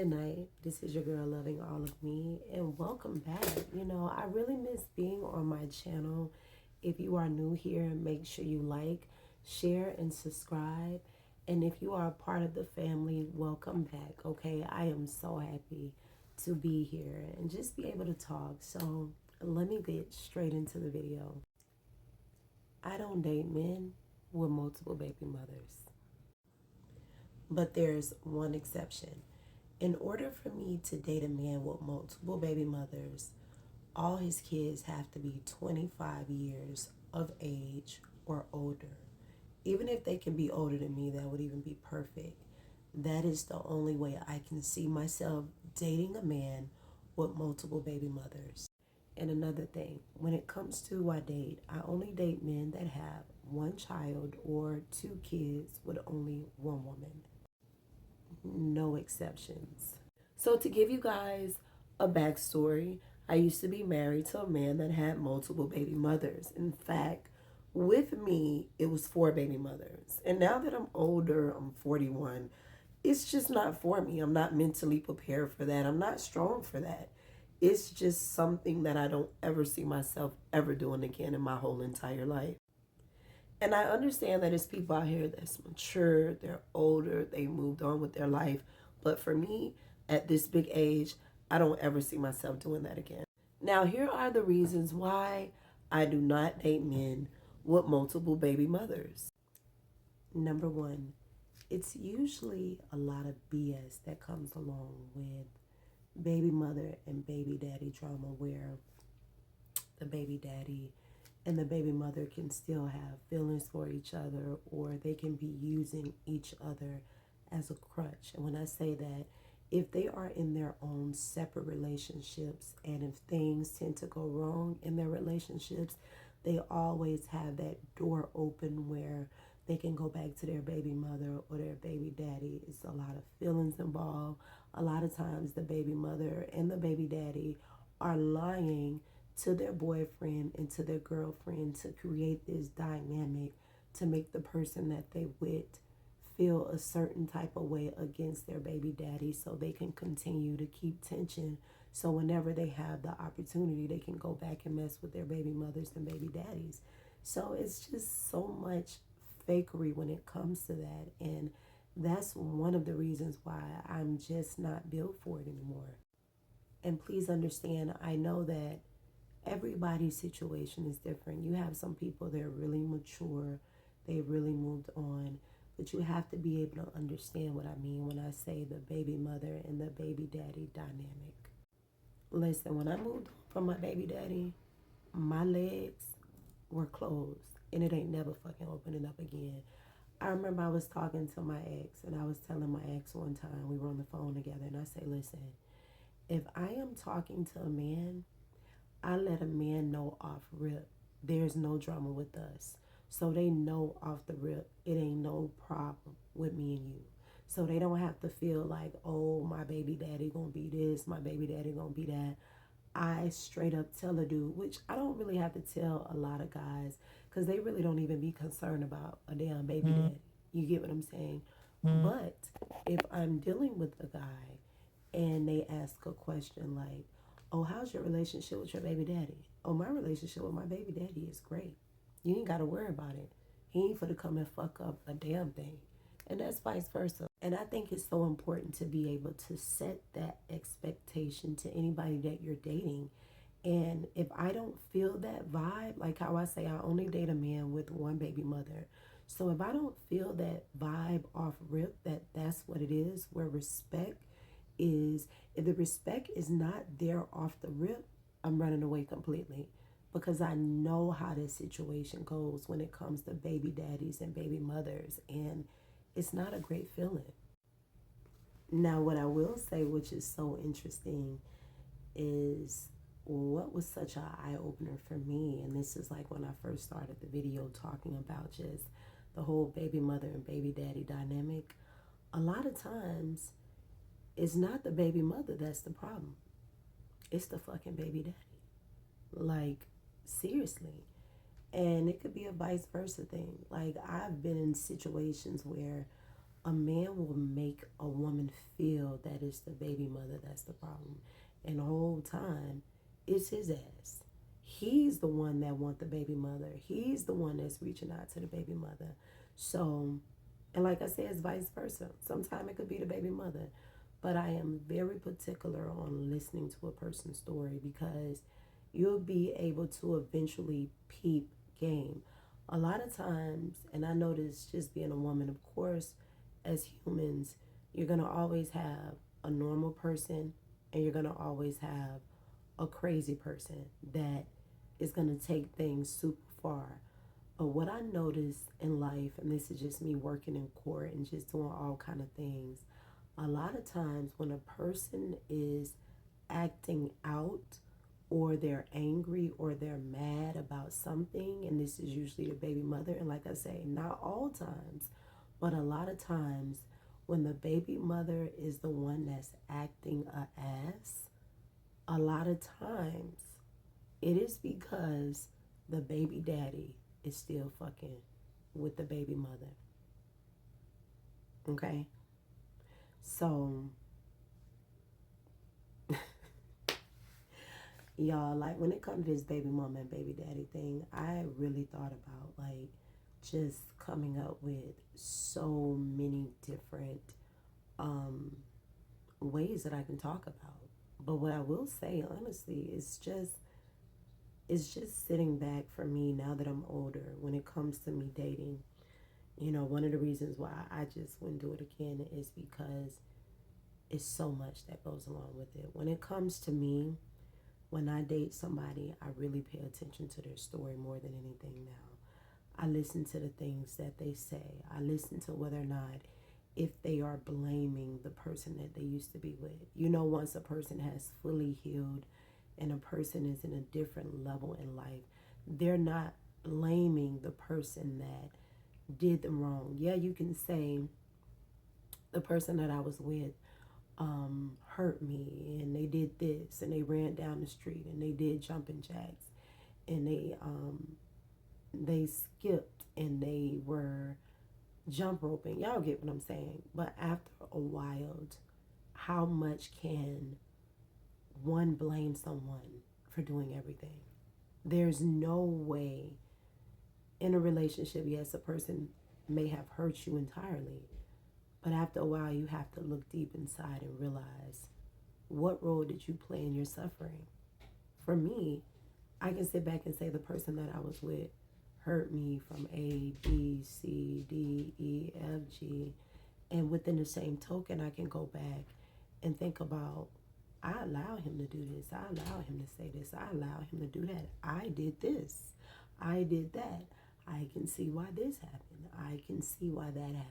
Good night. This is your girl Loving All of Me, and welcome back. I really miss being on my channel. If you are new here, make sure you like, share, and subscribe. And if you are a part of the family, welcome back. Okay, I am so happy to be here and just be able to talk. So let me get straight into the video. I don't date men with multiple baby mothers, but there's one exception. In order for me to date a man with multiple baby mothers, all his kids have to be 25 years of age or older. Even if they can be older than me, that would even be perfect. That is the only way I can see myself dating a man with multiple baby mothers. And another thing, when it comes to who I date, I only date men that have one child or two kids with only one woman. No exceptions. So, to give you guys a backstory, I used to be married to a man that had multiple baby mothers. In fact, with me, it was four baby mothers. And now that I'm older, I'm 41, it's just not for me. I'm not mentally prepared for that. I'm not strong for that. It's just something that I don't ever see myself ever doing again in my whole entire life. And I understand that it's people out here that's mature, they're older, they moved on with their life. But for me, at this big age, I don't ever see myself doing that again. Now, here are the reasons why I do not date men with multiple baby mothers. Number one, it's usually a lot of BS that comes along with baby mother and baby daddy drama, where the baby daddy and the baby mother can still have feelings for each other, or they can be using each other as a crutch. And when I say that, if they are in their own separate relationships and if things tend to go wrong in their relationships, they always have that door open where they can go back to their baby mother or their baby daddy. It's a lot of feelings involved. A lot of times the baby mother and the baby daddy are lying to their boyfriend and to their girlfriend to create this dynamic to make the person that they with feel a certain type of way against their baby daddy, so they can continue to keep tension, so whenever they have the opportunity they can go back and mess with their baby mothers and baby daddies. So it's just so much fakery when it comes to that, and that's one of the reasons why I'm just not built for it anymore. And please understand, I know that everybody's situation is different. You have some people that are really mature, they really moved on, but you have to be able to understand what I mean when I say the baby mother and the baby daddy dynamic. Listen, when I moved on from my baby daddy, my legs were closed and it ain't never fucking opening up again. I remember I was talking to my ex and I was telling my ex one time, we were on the phone together, and I say, listen, if I am talking to a man, I let a man know off rip, there's no drama with us. So they know off the rip, it ain't no problem with me and you. So they don't have to feel like, oh, my baby daddy gonna be this, my baby daddy gonna be that. I straight up tell a dude, which I don't really have to tell a lot of guys, because they really don't even be concerned about a damn baby daddy. You get what I'm saying? But if I'm dealing with a guy and they ask a question like, oh, how's your relationship with your baby daddy? Oh, my relationship with my baby daddy is great. You ain't got to worry about it. He ain't for to come and fuck up a damn thing. And that's vice versa. And I think it's so important to be able to set that expectation to anybody that you're dating. And if I don't feel that vibe, like how I say I only date a man with one baby mother. So if I don't feel that vibe off rip, that that's what it is, where respect is, if the respect is not there off the rip, I'm running away completely, because I know how this situation goes when it comes to baby daddies and baby mothers, and it's not a great feeling. Now, what I will say, which is so interesting, is what was such an eye-opener for me, and this is like when I first started the video talking about just the whole baby mother and baby daddy dynamic. A lot of times it's not the baby mother that's the problem, it's the fucking baby daddy. Like, seriously. And it could be a vice versa thing. Like, I've been in situations where a man will make a woman feel that it's the baby mother that's the problem. And the whole time, it's his ass. He's the one that want the baby mother. He's the one that's reaching out to the baby mother. So, and like I said, it's vice versa. Sometimes it could be the baby mother. But I am very particular on listening to a person's story because you'll be able to eventually peep game. A lot of times, and I know this just being a woman, of course, as humans, you're going to always have a normal person and you're going to always have a crazy person that is going to take things super far. But what I noticed in life, and this is just me working in court and just doing all kind of things, a lot of times when a person is acting out or they're angry or they're mad about something, and this is usually the baby mother, and like I say, not all times, but a lot of times when the baby mother is the one that's acting a ass, a lot of times it is because the baby daddy is still fucking with the baby mother. Okay? So, y'all, like when it comes to this baby mama and baby daddy thing, I really thought about like just coming up with so many different ways that I can talk about. But what I will say honestly is just sitting back for me now that I'm older when it comes to me dating. You know, one of the reasons why I just wouldn't do it again is because it's so much that goes along with it. When it comes to me, when I date somebody, I really pay attention to their story more than anything now. I listen to the things that they say. I listen to whether or not if they are blaming the person that they used to be with. You know, once a person has fully healed and a person is in a different level in life, they're not blaming the person that did them wrong. Yeah, you can say the person that I was with hurt me and they did this and they ran down the street and they did jumping jacks and they skipped and they were jump roping. Y'all get what I'm saying? But after a while, how much can one blame someone for doing everything? There's no way in a relationship, yes, a person may have hurt you entirely, but after a while, you have to look deep inside and realize what role did you play in your suffering? For me, I can sit back and say the person that I was with hurt me from A, B, C, D, E, F, G. And within the same token, I can go back and think about, I allow him to do this. I allow him to say this. I allow him to do that. I did this. I did that. I can see why this happened. I can see why that happened.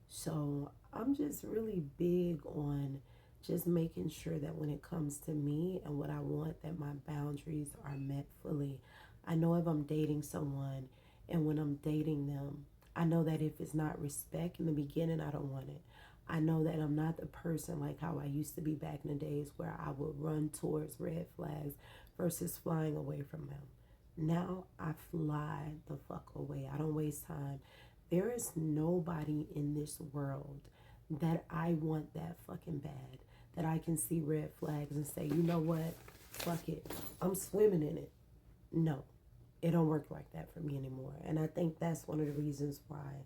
So I'm just really big on just making sure that when it comes to me and what I want, that my boundaries are met fully. I know if I'm dating someone and when I'm dating them, I know that if it's not respect in the beginning, I don't want it. I know that I'm not the person like how I used to be back in the days where I would run towards red flags versus flying away from them. Now I fly the fuck away. I don't waste time. There is nobody in this world that I want that fucking bad, that I can see red flags and say, you know what? Fuck it. I'm swimming in it. No, it don't work like that for me anymore. And I think that's one of the reasons why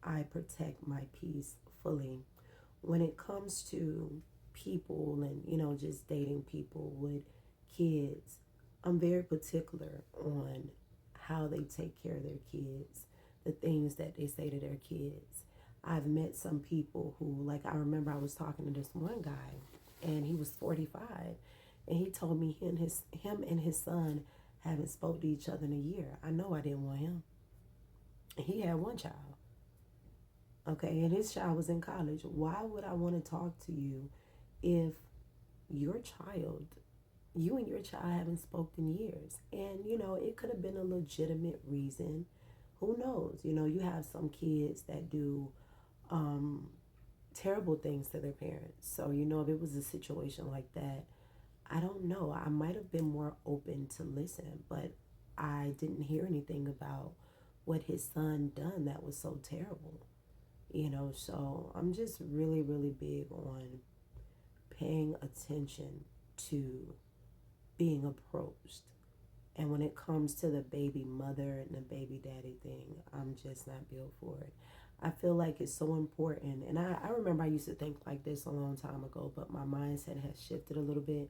I protect my peace fully. When it comes to people and, you know, just dating people with kids, I'm very particular on how they take care of their kids, the things that they say to their kids. I've met some people who, like, I remember I was talking to this one guy, and he was 45, and he told me him and his son haven't spoke to each other in a year. I know I didn't want him. He had one child, okay, and his child was in college. Why would I want to talk to you if your child, you and your child haven't spoken in years? And, you know, it could have been a legitimate reason. Who knows? You know, you have some kids that do terrible things to their parents. So, you know, if it was a situation like that, I don't know. I might have been more open to listen, but I didn't hear anything about what his son done that was so terrible. So I'm just really, really big on paying attention to being approached. And when it comes to the baby mother and the baby daddy thing, I'm just not built for it. I feel like it's so important. And I remember I used to think like this a long time ago, but my mindset has shifted a little bit.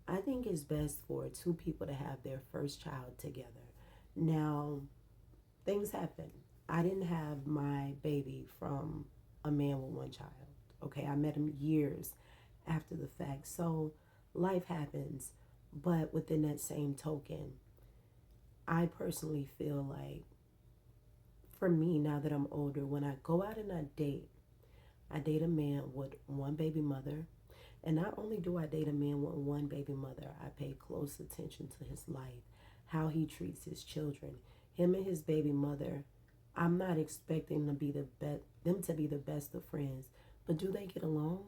I think it's best for two people to have their first child together. Now, things happen. I didn't have my baby from a man with one child. Okay, I met him years after the fact. So life happens. But within that same token, I personally feel like for me, now that I'm older, when I go out and I date a man with one baby mother. And not only do I date a man with one baby mother, I pay close attention to his life, how he treats his children. Him and his baby mother, I'm not expecting them to be the best of friends, but do they get along?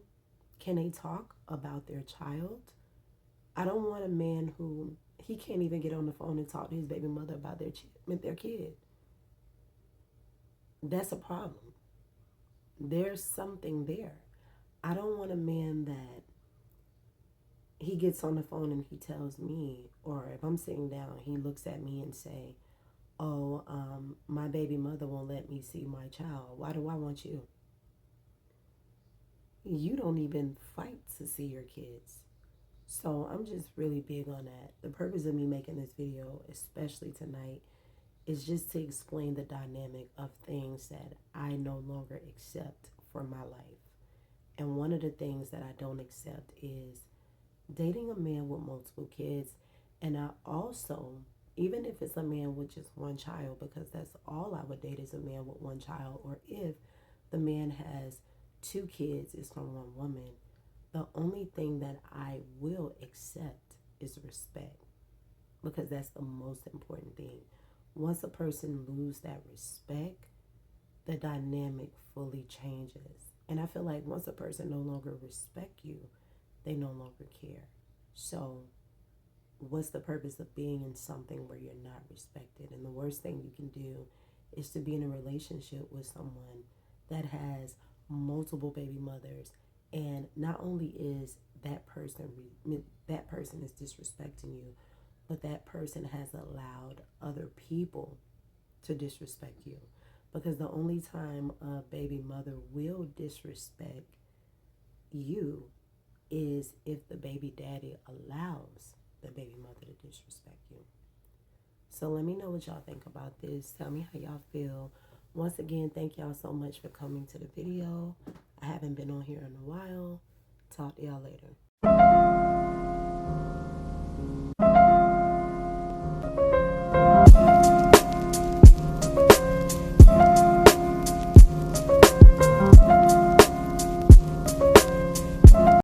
Can they talk about their child? I don't want a man who he can't even get on the phone and talk to his baby mother about their kid. That's a problem. There's something there. I don't want a man that he gets on the phone and he tells me, or if I'm sitting down, he looks at me and say, "Oh, my baby mother won't let me see my child. Why do I want you? You don't even fight to see your kids." So I'm just really big on that. The purpose of me making this video, especially tonight, is just to explain the dynamic of things that I no longer accept for my life. And one of the things that I don't accept is dating a man with multiple kids. And I also, even if it's a man with just one child, because that's all I would date is a man with one child, or if the man has two kids, is from one woman, the only thing that I will accept is respect, because that's the most important thing. Once a person loses that respect, the dynamic fully changes. And I feel like once a person no longer respect you, they no longer care. So what's the purpose of being in something where you're not respected? And the worst thing you can do is to be in a relationship with someone that has multiple baby mothers, and not only is that person is disrespecting you, but that person has allowed other people to disrespect you. Because the only time a baby mother will disrespect you is if the baby daddy allows the baby mother to disrespect you. So let me know what y'all think about this. Tell me how y'all feel. Once again, thank y'all so much for coming to the video. I haven't been on here in a while. Talk to y'all later.